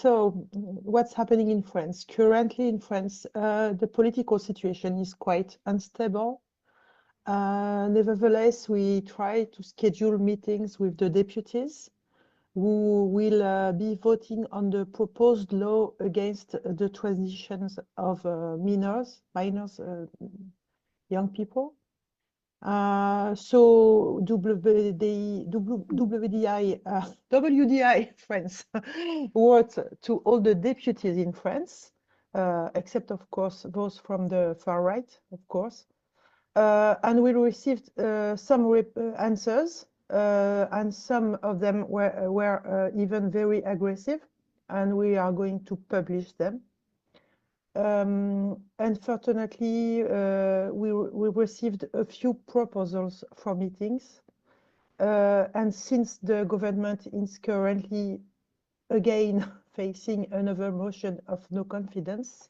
So what's happening in France? Currently in France, the political situation is quite unstable. Nevertheless, we try to schedule meetings with the deputies who will be voting on the proposed law against the transitions of minors, young people. So WDI France wrote to all the deputies in France, except of course those from the far right, of course, and we received some answers, and some of them were even very aggressive, and we are going to publish them. Unfortunately, we received a few proposals for meetings, and since the government is currently again facing another motion of no confidence,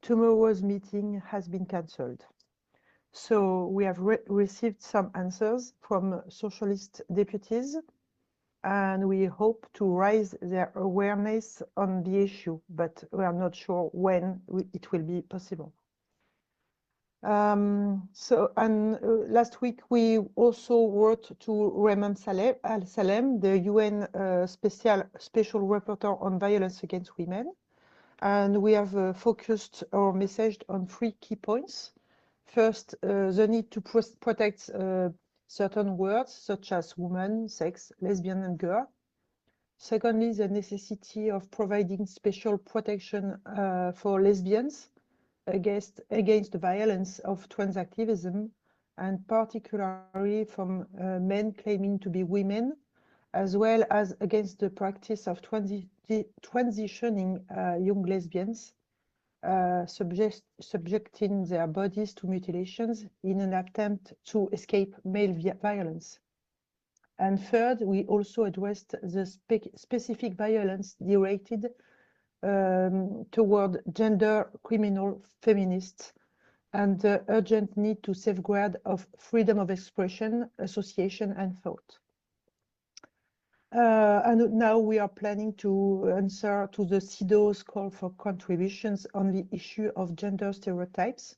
tomorrow's meeting has been cancelled. So we have received some answers from socialist deputies, and we hope to raise their awareness on the issue, but we are not sure when it will be possible. Last week we also wrote to Raymond Al-Salem, the UN special rapporteur on violence against women, and we have focused our message on 3 key points. First, the need to protect certain words such as woman, sex, lesbian, and girl. Secondly, the necessity of providing special protection for lesbians against the violence of trans activism, and particularly from men claiming to be women, as well as against the practice of transitioning young lesbians, subjecting their bodies to mutilations in an attempt to escape male violence. And third, we also addressed the specific violence directed toward gender criminal feminists and the urgent need to safeguard of freedom of expression, association, and thought. And now we are planning to answer to the CEDAW's call for contributions on the issue of gender stereotypes.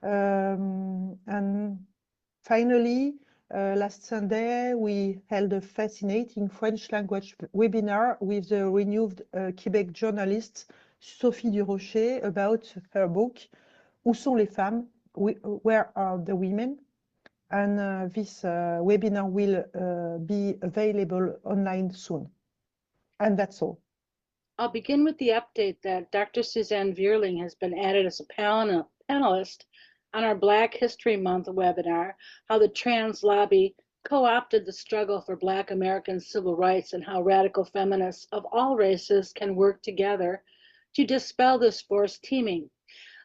And finally, last Sunday, we held a fascinating French language webinar with the renewed Quebec journalist Sophie Durocher about her book, Où sont les femmes? Where are the women? And this webinar will be available online soon. And that's all. I'll begin with the update that Dr. Suzanne Vierling has been added as a panelist on our Black History Month webinar, how the trans lobby co-opted the struggle for Black American civil rights and how radical feminists of all races can work together to dispel this forced teaming.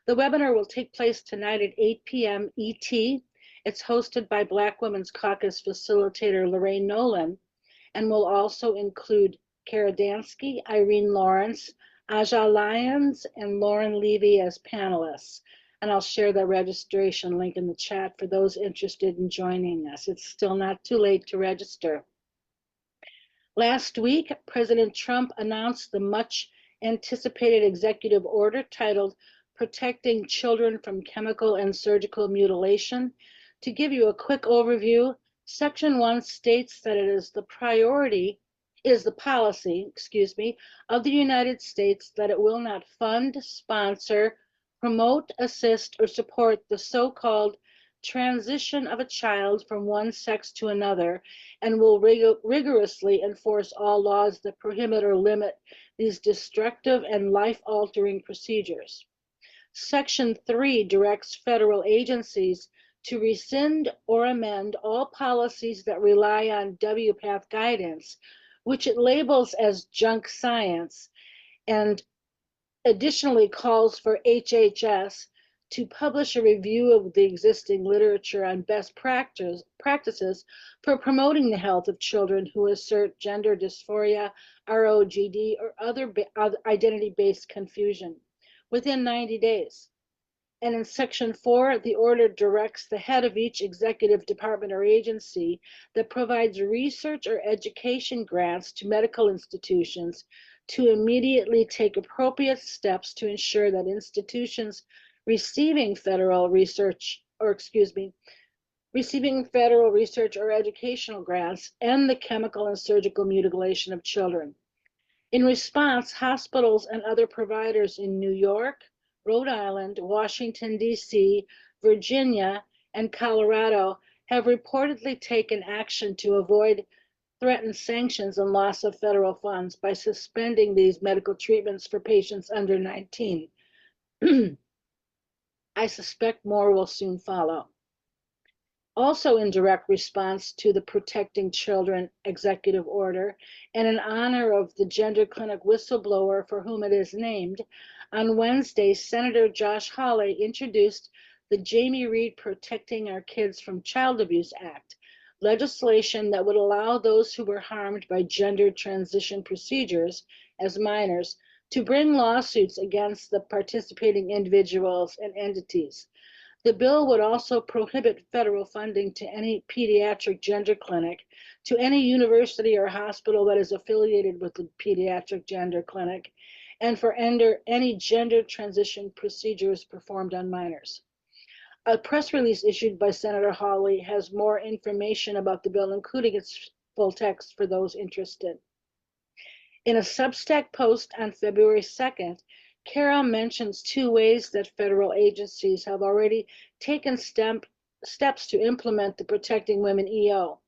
The webinar will take place tonight at 8 p.m. ET. It's hosted by Black Women's Caucus facilitator Lorraine Nolan, and will also include Kara Dansky, Irene Lawrence, Aja Lyons, and Lauren Levy as panelists. And I'll share the registration link in the chat for those interested in joining us. It's still not too late to register. Last week, President Trump announced the much anticipated executive order titled Protecting Children from Chemical and Surgical Mutilation. To give you a quick overview, Section 1 states that it is the policy of the United States that it will not fund, sponsor, promote, assist, or support the so-called transition of a child from one sex to another, and will rigorously enforce all laws that prohibit or limit these destructive and life-altering procedures. Section 3 directs federal agencies to rescind or amend all policies that rely on WPATH guidance, which it labels as junk science, and additionally calls for HHS to publish a review of the existing literature on best practices for promoting the health of children who assert gender dysphoria, ROGD, or other identity-based confusion within 90 days. And in Section 4, the order directs the head of each executive department or agency that provides research or education grants to medical institutions to immediately take appropriate steps to ensure that institutions receiving federal research or educational grants end the chemical and surgical mutilation of children. In response, hospitals and other providers in New York, Rhode Island, Washington, D.C., Virginia, and Colorado have reportedly taken action to avoid threatened sanctions and loss of federal funds by suspending these medical treatments for patients under 19. I suspect more will soon follow. Also in direct response to the Protecting Children executive order and in honor of the gender clinic whistleblower for whom it is named, on Wednesday, Senator Josh Hawley introduced the Jamie Reed Protecting Our Kids from Child Abuse Act, legislation that would allow those who were harmed by gender transition procedures as minors to bring lawsuits against the participating individuals and entities. The bill would also prohibit federal funding to any pediatric gender clinic, to any university or hospital that is affiliated with the pediatric gender clinic, and for any gender transition procedures performed on minors. A press release issued by Senator Hawley has more information about the bill, including its full text for those interested. In a Substack post on February 2nd, Carol mentions 2 ways that federal agencies have already taken steps to implement the Protecting Women EO.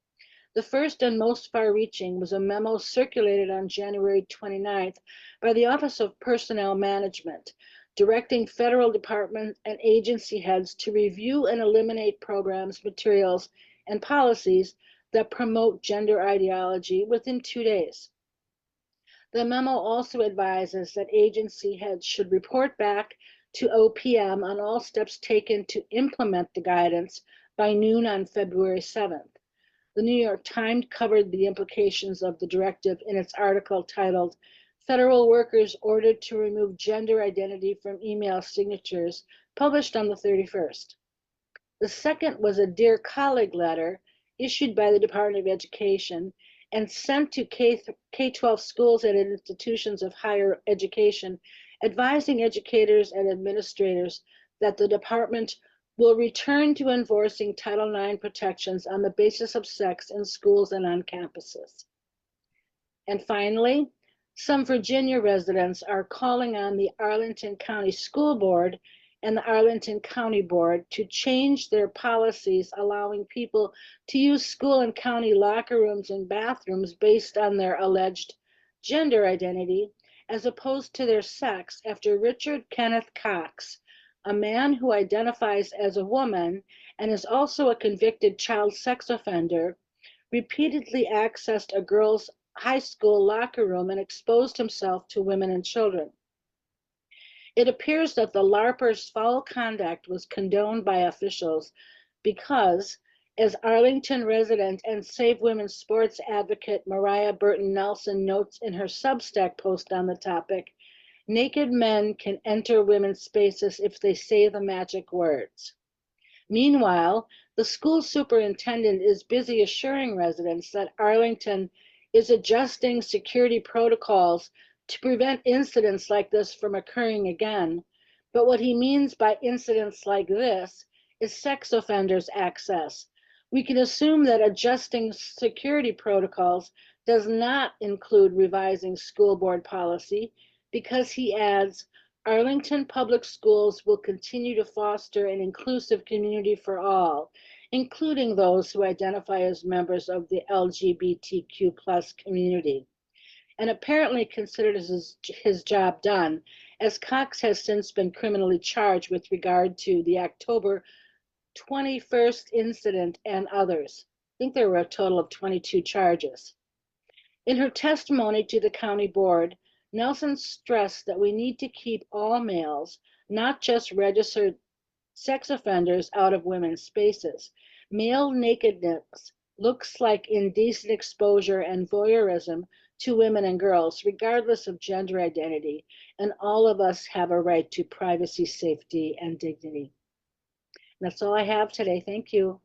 The first and most far-reaching was a memo circulated on January 29th by the Office of Personnel Management, directing federal department and agency heads to review and eliminate programs, materials, and policies that promote gender ideology within 2 days. The memo also advises that agency heads should report back to OPM on all steps taken to implement the guidance by noon on February 7th. The New York Times covered the implications of the directive in its article titled Federal Workers Ordered to Remove Gender Identity from Email Signatures, published on the 31st. The second was a Dear Colleague letter issued by the Department of Education and sent to K-12 schools and institutions of higher education, advising educators and administrators that the department will return to enforcing Title IX protections on the basis of sex in schools and on campuses. And finally, some Virginia residents are calling on the Arlington County School Board and the Arlington County Board to change their policies allowing people to use school and county locker rooms and bathrooms based on their alleged gender identity as opposed to their sex after Richard Kenneth Cox, a man who identifies as a woman and is also a convicted child sex offender, repeatedly accessed a girls' high school locker room and exposed himself to women and children. It appears that the LARPer's foul conduct was condoned by officials because, as Arlington resident and Save Women's sports advocate Mariah Burton Nelson notes in her Substack post on the topic, naked men can enter women's spaces if they say the magic words. Meanwhile, the school superintendent is busy assuring residents that Arlington is adjusting security protocols to prevent incidents like this from occurring again. But what he means by incidents like this is sex offenders' access. We can assume that adjusting security protocols does not include revising school board policy because he adds, Arlington Public Schools will continue to foster an inclusive community for all, including those who identify as members of the LGBTQ+ community, and apparently considered his job done, as Cox has since been criminally charged with regard to the October 21st incident and others. I think there were a total of 22 charges. In her testimony to the county board, Nelson stressed that we need to keep all males, not just registered sex offenders, out of women's spaces. Male nakedness looks like indecent exposure and voyeurism to women and girls, regardless of gender identity, and all of us have a right to privacy, safety, and dignity. And that's all I have today. Thank you.